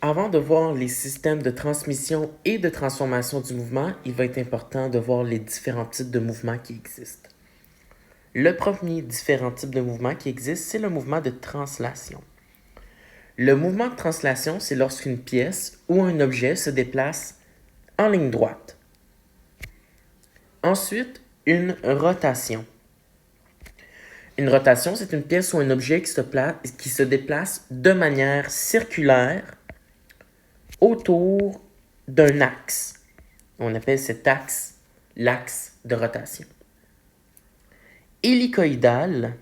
Avant de voir les systèmes de transmission et de transformation du mouvement, il va être important de voir les différents types de mouvements qui existent. Le premier différent type de mouvement qui existe, c'est le mouvement de translation. Le mouvement de translation, c'est lorsqu'une pièce ou un objet se déplace en ligne droite. Ensuite, une rotation. Une rotation, c'est une pièce ou un objet qui se déplace de manière circulaire autour d'un axe. On appelle cet axe l'axe de rotation. Hélicoïdal,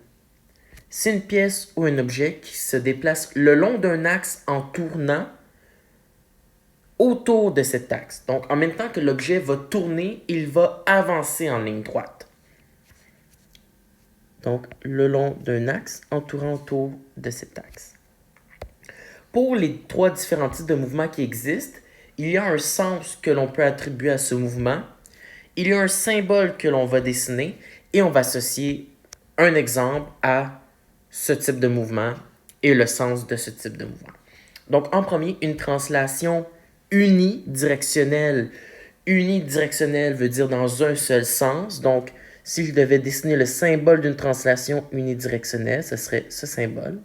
c'est une pièce ou un objet qui se déplace le long d'un axe en tournant autour de cet axe. Donc, en même temps que l'objet va tourner, il va avancer en ligne droite. Donc, le long d'un axe entourant autour de cet axe. Pour les trois différents types de mouvements qui existent, il y a un sens que l'on peut attribuer à ce mouvement, il y a un symbole que l'on va dessiner et on va associer un exemple à ce type de mouvement et le sens de ce type de mouvement. Donc, en premier, une translation unidirectionnelle. Unidirectionnelle veut dire dans un seul sens. Donc, si je devais dessiner le symbole d'une translation unidirectionnelle, ce serait ce symbole.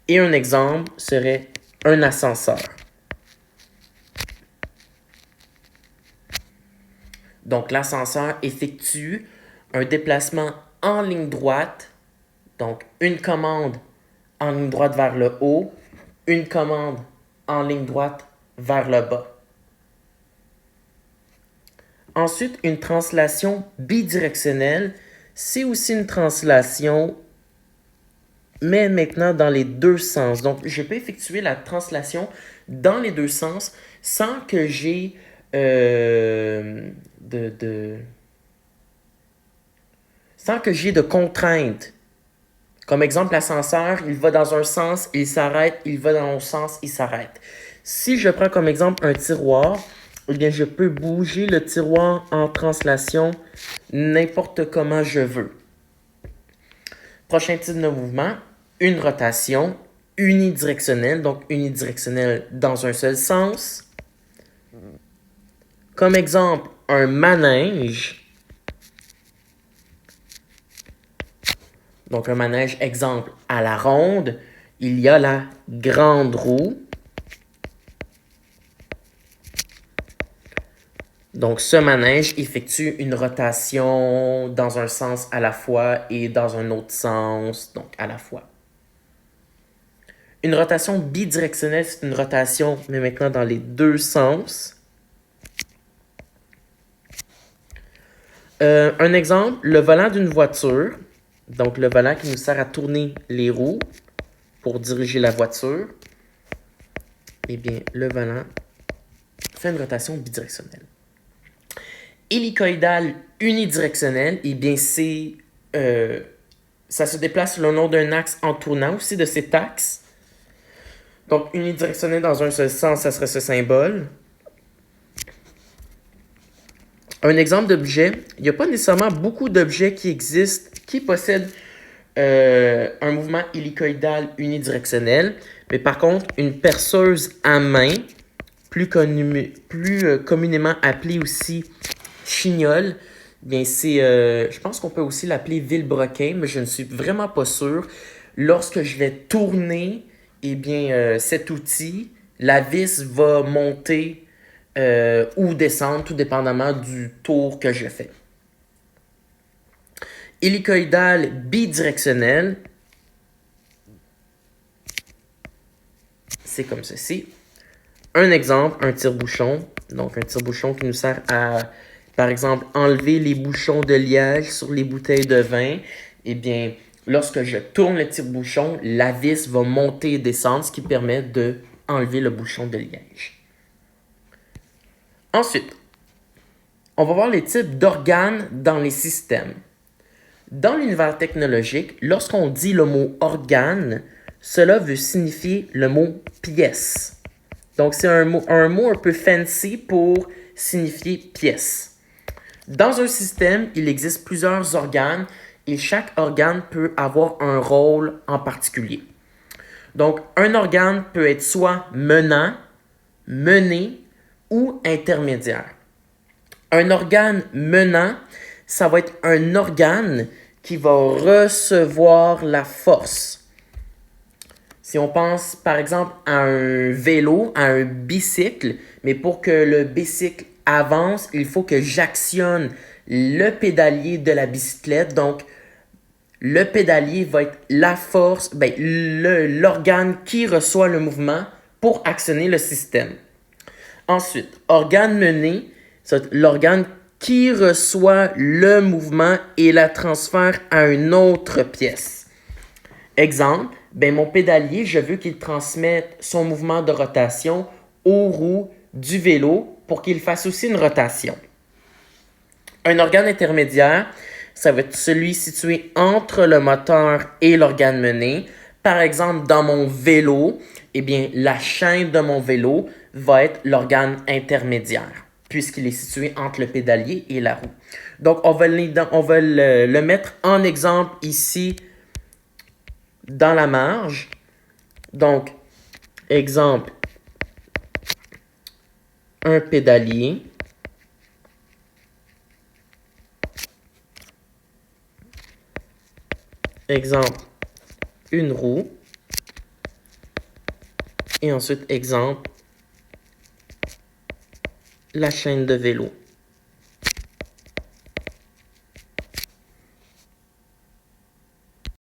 Et un exemple serait un ascenseur. Donc, l'ascenseur effectue un déplacement en ligne droite. Donc, une commande en ligne droite vers le haut, une commande en ligne droite vers le bas. Ensuite, une translation bidirectionnelle, c'est aussi une translation, mais maintenant dans les deux sens. Donc, je peux effectuer la translation dans les deux sens sans que j'ai sans que j'ai de contraintes. Comme exemple, l'ascenseur, il va dans un sens, il s'arrête, il va dans l'autre sens, il s'arrête. Si je prends comme exemple un tiroir, eh bien, je peux bouger le tiroir en translation n'importe comment je veux. Prochain type de mouvement, une rotation unidirectionnelle, donc unidirectionnelle dans un seul sens. Comme exemple, un manège. Donc, un manège, exemple, à la ronde, il y a la grande roue. Donc, ce manège effectue une rotation dans un sens à la fois et dans un autre sens, donc à la fois. Une rotation bidirectionnelle, c'est une rotation, mais maintenant dans les deux sens. Un exemple, le volant d'une voiture. Donc, le volant qui nous sert à tourner les roues pour diriger la voiture. Eh bien, le volant fait une rotation bidirectionnelle. Hélicoïdal unidirectionnel, eh bien, ça se déplace le long d'un axe en tournant aussi de cet axe. Donc, unidirectionnel dans un seul sens, ça serait ce symbole. Un exemple d'objet, il n'y a pas nécessairement beaucoup d'objets qui existent, qui possèdent un mouvement hélicoïdal unidirectionnel, mais par contre, une perceuse à main, plus communément appelée aussi chignole, bien je pense qu'on peut aussi l'appeler vilebrequin, mais je ne suis vraiment pas sûr. Lorsque je vais tourner, eh bien, cet outil, la vis va monter ou descendre, tout dépendamment du tour que je fais. Hélicoïdal bidirectionnel, c'est comme ceci. Un exemple, un tire-bouchon. Donc, un tire-bouchon qui nous sert à, par exemple, enlever les bouchons de liège sur les bouteilles de vin. Eh bien, lorsque je tourne le tire-bouchon, la vis va monter et descendre, ce qui permet d'enlever le bouchon de liège. Ensuite, on va voir les types d'organes dans les systèmes. Dans l'univers technologique, lorsqu'on dit le mot organe, cela veut signifier le mot pièce. Donc, c'est un mot un peu fancy pour signifier pièce. Dans un système, il existe plusieurs organes et chaque organe peut avoir un rôle en particulier. Donc, un organe peut être soit menant, mené ou intermédiaire. Un organe menant, ça va être un organe qui va recevoir la force. Si on pense par exemple à un vélo, à un bicycle, mais pour que le bicycle avance, il faut que j'actionne le pédalier de la bicyclette. Donc, le pédalier va être la force, l'organe qui reçoit le mouvement pour actionner le système. Ensuite, organe mené, c'est l'organe qui reçoit le mouvement et la transfère à une autre pièce. Exemple, mon pédalier, je veux qu'il transmette son mouvement de rotation aux roues du vélo pour qu'il fasse aussi une rotation. Un organe intermédiaire, ça va être celui situé entre le moteur et l'organe mené. Par exemple, dans mon vélo, la chaîne de mon vélo va être l'organe intermédiaire, puisqu'il est situé entre le pédalier et la roue. Donc, on va le mettre en exemple ici dans la marge. Donc, exemple, un pédalier. Exemple, une roue. Et ensuite, exemple, la chaîne de vélo.